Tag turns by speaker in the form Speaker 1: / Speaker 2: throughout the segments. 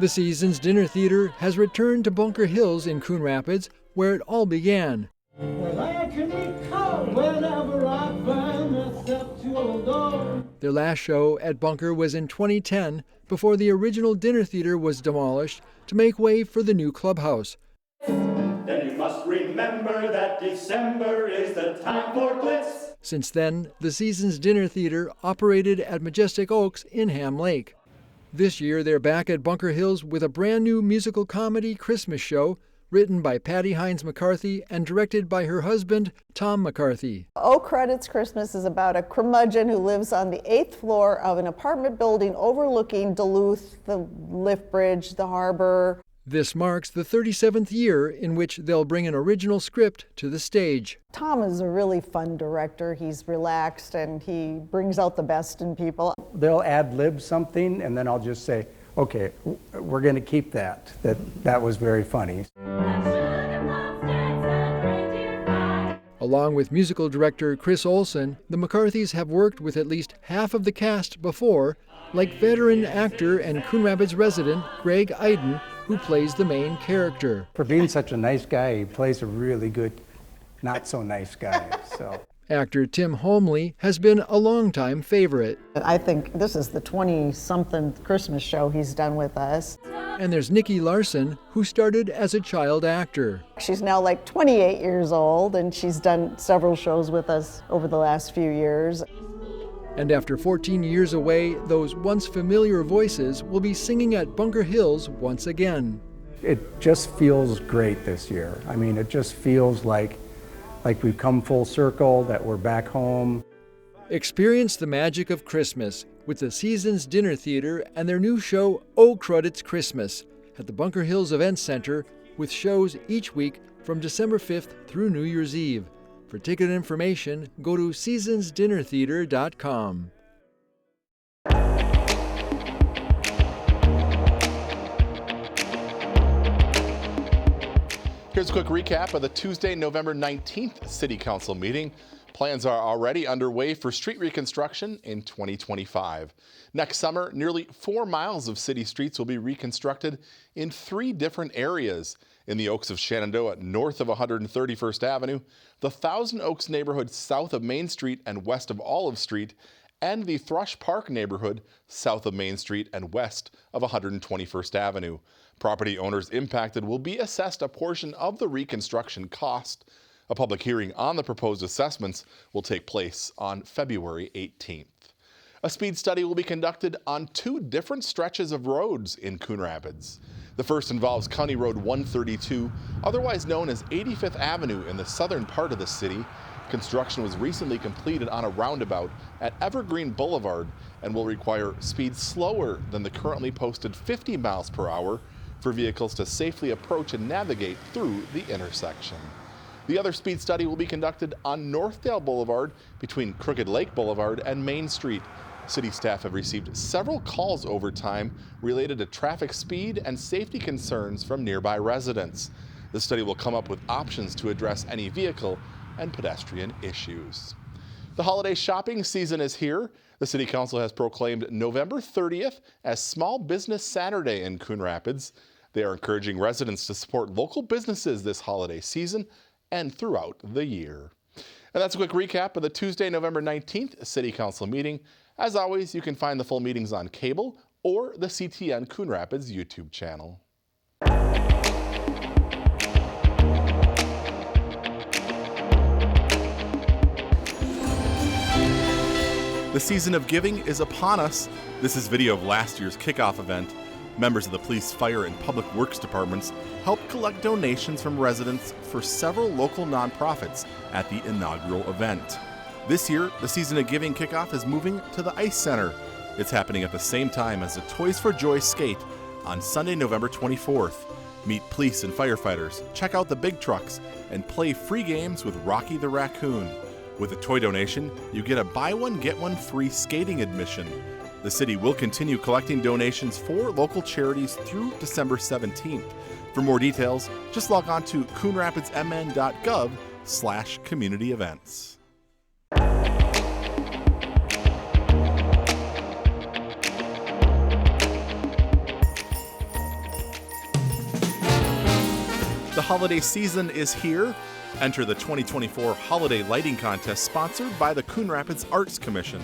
Speaker 1: The season's dinner theater has returned to Bunker Hills in Coon Rapids, where it all began.
Speaker 2: Well, I can recall whenever I find myself too old.
Speaker 1: Their last show at Bunker was in 2010, before the original dinner theater was demolished to make way for the new clubhouse.
Speaker 3: Then you must remember that December is the time for glitz.
Speaker 1: Since then, the season's dinner theater operated at Majestic Oaks in Ham Lake. This year, they're back at Bunker Hills with a brand new musical comedy Christmas show written by Patty Hines McCarthy and directed by her husband, Tom McCarthy.
Speaker 4: Oh Credits Christmas is about a curmudgeon who lives on the 8th floor of an apartment building overlooking Duluth, the lift bridge, the harbor.
Speaker 1: This marks the 37th year in which they'll bring an original script to the stage.
Speaker 4: Tom is a really fun director. He's relaxed and he brings out the best in people.
Speaker 5: They'll ad-lib something and then I'll just say, okay, we're going to keep that. That was very funny.
Speaker 1: Along with musical director Chris Olson, the McCarthys have worked with at least half of the cast before, like veteran actor and Coon Rapids resident Greg Iden, who plays the main character.
Speaker 5: For being such a nice guy, he plays a really good, not so nice guy. So.
Speaker 1: Actor Tim Holmley has been a longtime favorite.
Speaker 4: I think this is the 20-something Christmas show he's done with us.
Speaker 1: And there's Nikki Larson, who started as a child actor.
Speaker 4: She's now like 28 years old, and she's done several shows with us over the last few years.
Speaker 1: And after 14 years away, those once familiar voices will be singing at Bunker Hills once again.
Speaker 5: It just feels great this year. I mean, it just feels like we've come full circle, that we're back home.
Speaker 1: Experience the magic of Christmas with the Seasons Dinner Theater and their new show, Oh Crud, It's Christmas, at the Bunker Hills Event Center, with shows each week from December 5th through New Year's Eve. For ticket information, go to seasonsdinnertheater.com.
Speaker 6: Here's a quick recap of the Tuesday, November 19th City Council meeting. Plans are already underway for street reconstruction in 2025. Next summer, nearly 4 miles of city streets will be reconstructed in 3 different areas. In the Oaks of Shenandoah, north of 131st Avenue, the Thousand Oaks neighborhood south of Main Street and west of Olive Street, and the Thrush Park neighborhood south of Main Street and west of 121st Avenue. Property owners impacted will be assessed a portion of the reconstruction cost. A public hearing on the proposed assessments will take place on February 18th. A speed study will be conducted on 2 different stretches of roads in Coon Rapids. The first involves County Road 132, otherwise known as 85th Avenue in the southern part of the city. Construction was recently completed on a roundabout at Evergreen Boulevard and will require speeds slower than the currently posted 50 miles per hour for vehicles to safely approach and navigate through the intersection. The other speed study will be conducted on Northdale Boulevard between Crooked Lake Boulevard and Main Street. City staff have received several calls over time related to traffic speed and safety concerns from nearby residents. The study will come up with options to address any vehicle and pedestrian issues. The holiday shopping season is here. The City Council has proclaimed November 30th as Small Business Saturday in Coon Rapids. They are encouraging residents to support local businesses this holiday season and throughout the year. And that's a quick recap of the Tuesday, November 19th City Council meeting. As always, you can find the full meetings on cable or the CTN Coon Rapids YouTube channel. The season of giving is upon us. This is video of last year's kickoff event. Members of the police, fire, and public works departments helped collect donations from residents for several local nonprofits at the inaugural event. This year, the season of giving kickoff is moving to the Ice Center. It's happening at the same time as the Toys for Joy skate on Sunday, November 24th. Meet police and firefighters, check out the big trucks, and play free games with Rocky the Raccoon. With a toy donation, you get a buy one, get one free skating admission. The city will continue collecting donations for local charities through December 17th. For more details, just log on to coonrapidsmn.gov/community events. holiday season is here. Enter the 2024 Holiday Lighting Contest sponsored by the Coon Rapids Arts Commission.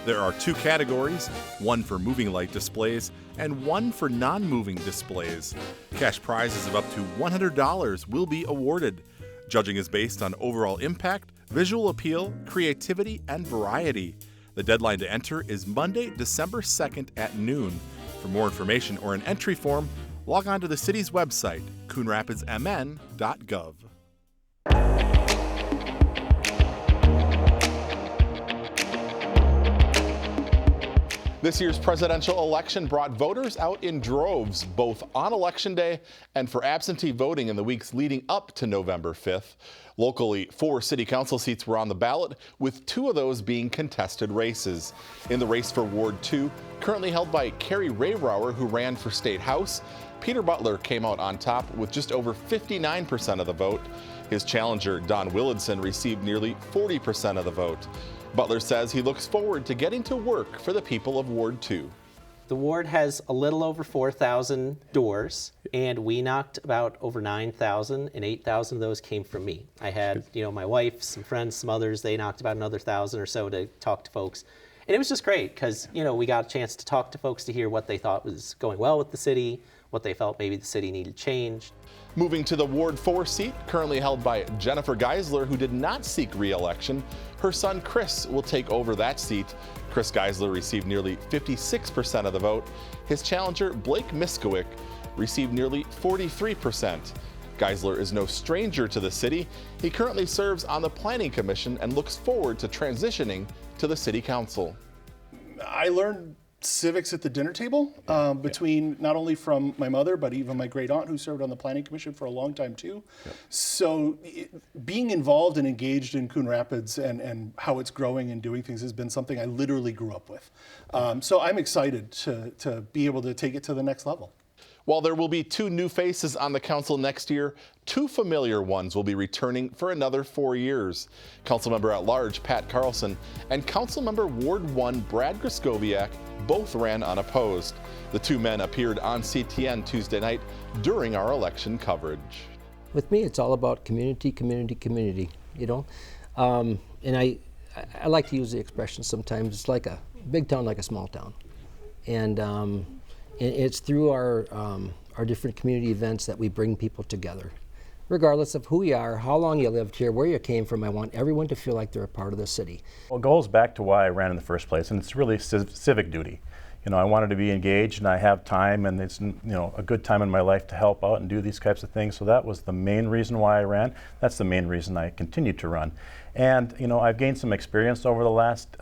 Speaker 6: There are 2 categories, one for moving light displays and one for non-moving displays. Cash prizes of up to $100 will be awarded. Judging is based on overall impact, visual appeal, creativity, and variety. The deadline to enter is Monday, December 2nd at noon. For more information or an entry form, log on to the city's website, coonrapidsmn.gov. This year's presidential election brought voters out in droves, both on Election Day and for absentee voting in the weeks leading up to November 5th. Locally, 4 city council seats were on the ballot, with 2 of those being contested races. In the race for Ward 2, currently held by Carrie Raybrower, who ran for State House, Peter Butler came out on top with just over 59% of the vote. His challenger, Don Willardson, received nearly 40% of the vote. Butler says he looks forward to getting to work for the people of Ward 2.
Speaker 7: The ward has a little over 4,000 doors, and we knocked about over 9,000, and 8,000 of those came from me. I had, my wife, some friends, some others, they knocked about another 1,000 or so to talk to folks. And it was just great because, we got a chance to talk to folks to hear what they thought was going well with the city, what they felt maybe the city needed changed.
Speaker 6: Moving to the Ward 4 seat, currently held by Jennifer Geisler, who did not seek re-election. Her son Chris will take over that seat. Chris Geisler received nearly 56% of the vote. His challenger, Blake Miskowick, received nearly 43%. Geisler is no stranger to the city. He currently serves on the Planning Commission and looks forward to transitioning to the City Council.
Speaker 8: I learned civics at the dinner table between not only from my mother, but even my great aunt who served on the Planning Commission for a long time too. Yep. So being involved and engaged in Coon Rapids and how it's growing and doing things has been something I literally grew up with. So I'm excited to be able to take it to the next level.
Speaker 6: While there will be 2 new faces on the council next year, 2 familiar ones will be returning for another 4 years. Councilmember at Large Pat Carlson and Councilmember Ward 1 Brad Griskowiak both ran unopposed. The 2 men appeared on CTN Tuesday night during our election coverage.
Speaker 9: With me, it's all about community, community, and I like to use the expression sometimes, it's like a big town like a small town. And it's through our different community events that we bring people together. Regardless of who you are, how long you lived here, where you came from, I want everyone to feel like they're a part of the city.
Speaker 10: Well, it goes back to why I ran in the first place, and it's really civic duty. I wanted to be engaged, and I have time, and it's a good time in my life to help out and do these types of things. So that was the main reason why I ran. That's the main reason I continue to run. And I've gained some experience over the last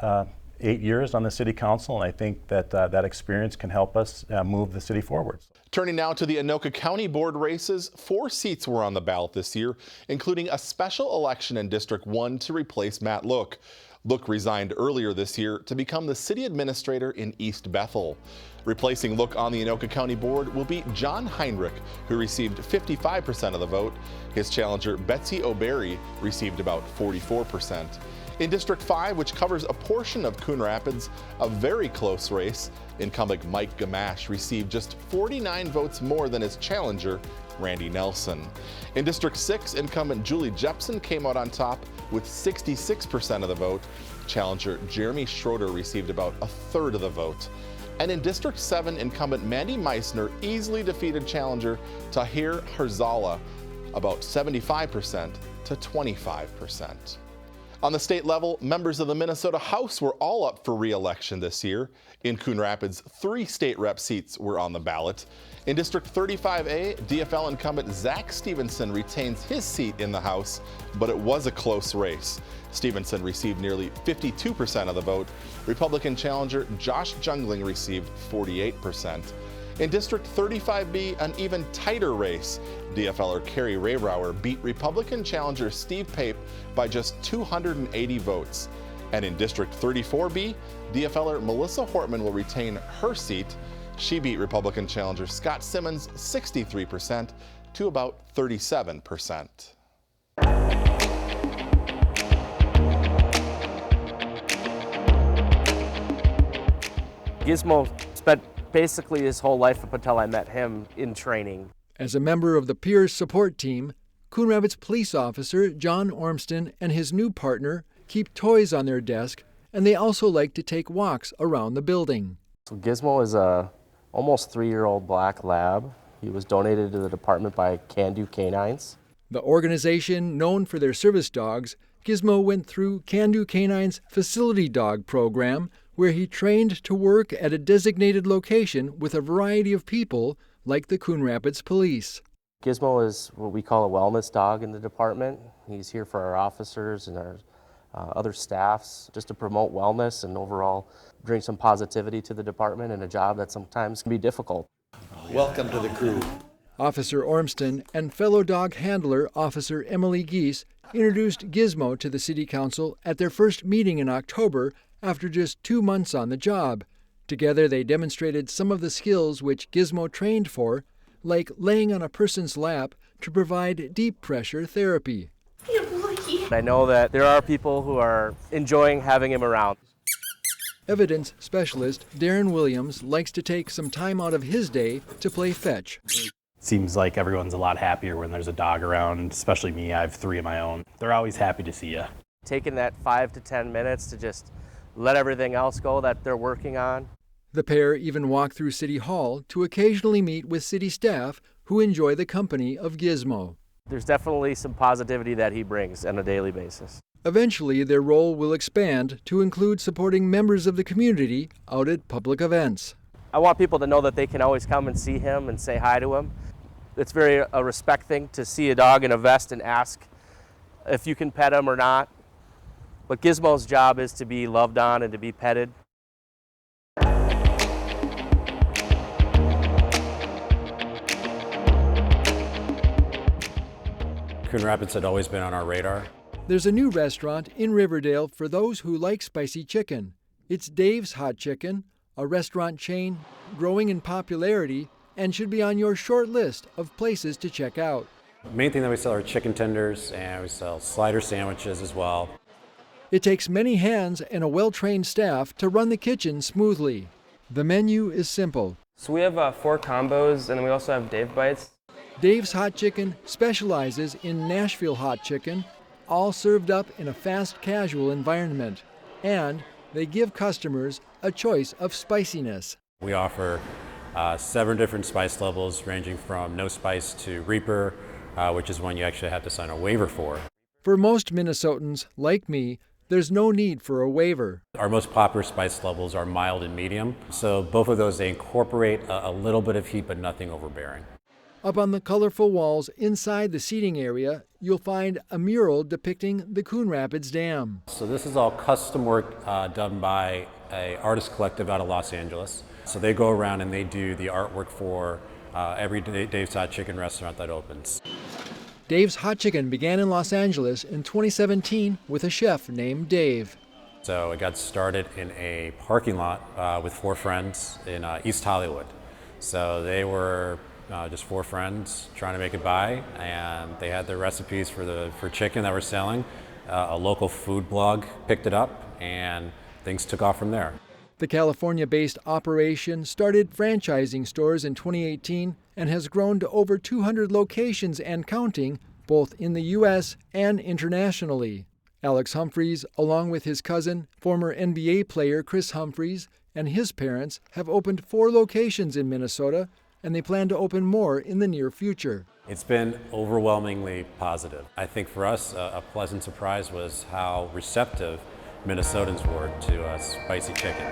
Speaker 10: 8 years on the City Council, and I think that that experience can help us move the city forward.
Speaker 6: Turning now to the Anoka County Board races, 4 seats were on the ballot this year, including a special election in District 1 to replace Matt Look. Look resigned earlier this year to become the city administrator in East Bethel. Replacing Look on the Anoka County Board will be John Heinrich, who received 55% of the vote. His challenger, Betsy O'Berry, received about 44%. In District 5, which covers a portion of Coon Rapids, a very close race, incumbent Mike Gamache received just 49 votes more than his challenger, Randy Nelson. In District 6, incumbent Julie Jepson came out on top with 66% of the vote. Challenger Jeremy Schroeder received about a third of the vote. And in District 7, incumbent Mandy Meissner easily defeated challenger Tahir Herzala, about 75% to 25%. On the state level, members of the Minnesota House were all up for re-election this year. In Coon Rapids, 3 state rep seats were on the ballot. In District 35A, DFL incumbent Zach Stevenson retains his seat in the House, but it was a close race. Stevenson received nearly 52% of the vote. Republican challenger Josh Jungling received 48%. In District 35B, an even tighter race. DFLer Carrie Raybrower beat Republican challenger Steve Pape by just 280 votes. And in District 34B, DFLer Melissa Hortman will retain her seat. She beat Republican challenger Scott Simmons 63% to about 37%.
Speaker 11: Gizmo spent basically his whole life up until I met him in training.
Speaker 1: As a member of the peers support team, Coon Rapids police officer John Ormston and his new partner keep toys on their desk, and they also like to take walks around the building.
Speaker 11: So Gizmo is a almost 3-year-old black lab. He was donated to the department by Can-Do Canines.
Speaker 1: The organization, known for their service dogs, Gizmo went through Can-Do Canines' facility dog program, where he trained to work at a designated location with a variety of people, like the Coon Rapids Police.
Speaker 11: Gizmo is what we call a wellness dog in the department. He's here for our officers and our other staffs, just to promote wellness and overall bring some positivity to the department in a job that sometimes can be difficult.
Speaker 12: Welcome to the crew.
Speaker 1: Officer Ormston and fellow dog handler Officer Emily Geese introduced Gizmo to the City Council at their first meeting in October after just 2 months on the job. Together they demonstrated some of the skills which Gizmo trained for, like laying on a person's lap to provide deep pressure therapy.
Speaker 11: I know that there are people who are enjoying having him around.
Speaker 1: Evidence specialist Darren Williams likes to take some time out of his day to play fetch.
Speaker 13: Seems like everyone's a lot happier when there's a dog around, especially me. I have 3 of my own. They're always happy to see you.
Speaker 11: Taking that 5 to 10 minutes to just let everything else go that they're working on.
Speaker 1: The pair even walk through City Hall to occasionally meet with city staff who enjoy the company of Gizmo.
Speaker 11: There's definitely some positivity that he brings on a daily basis.
Speaker 1: Eventually, their role will expand to include supporting members of the community out at public events.
Speaker 11: I want people to know that they can always come and see him and say hi to him. It's very a respect thing to see a dog in a vest and ask if you can pet him or not. But Gizmo's job is to be loved on and to be petted.
Speaker 14: Coon Rapids had always been on our radar.
Speaker 1: There's a new restaurant in Riverdale for those who like spicy chicken. It's Dave's Hot Chicken, a restaurant chain growing in popularity and should be on your short list of places to check out.
Speaker 14: The main thing that we sell are chicken tenders, and we sell slider sandwiches as well.
Speaker 1: It takes many hands and a well-trained staff to run the kitchen smoothly. The menu is simple.
Speaker 15: So we have 4 combos, and then we also have Dave Bites.
Speaker 1: Dave's Hot Chicken specializes in Nashville hot chicken, all served up in a fast casual environment, and they give customers a choice of spiciness.
Speaker 14: We offer 7 different spice levels ranging from no spice to Reaper, which is one you actually have to sign a waiver for.
Speaker 1: For most Minnesotans, like me, there's no need for a waiver.
Speaker 14: Our most popular spice levels are mild and medium, so both of those, they incorporate a little bit of heat but nothing overbearing.
Speaker 1: Up on the colorful walls inside the seating area, you'll find a mural depicting the Coon Rapids Dam.
Speaker 14: So this is all custom work done by an artist collective out of Los Angeles. So they go around and they do the artwork for every Dave's Hot Chicken restaurant that opens.
Speaker 1: Dave's Hot Chicken began in Los Angeles in 2017 with a chef named Dave.
Speaker 14: So it got started in a parking lot with 4 friends in East Hollywood. So they were just 4 friends trying to make it by, and they had their recipes for chicken that we're selling. A local food blog picked it up, and things took off from there.
Speaker 1: The California-based operation started franchising stores in 2018 and has grown to over 200 locations and counting, both in the U.S. and internationally. Alex Humphreys, along with his cousin, former NBA player Chris Humphreys, and his parents have opened 4 locations in Minnesota, and they plan to open more in the near future.
Speaker 14: It's been overwhelmingly positive. I think for us, a pleasant surprise was how receptive Minnesotans were to spicy chicken.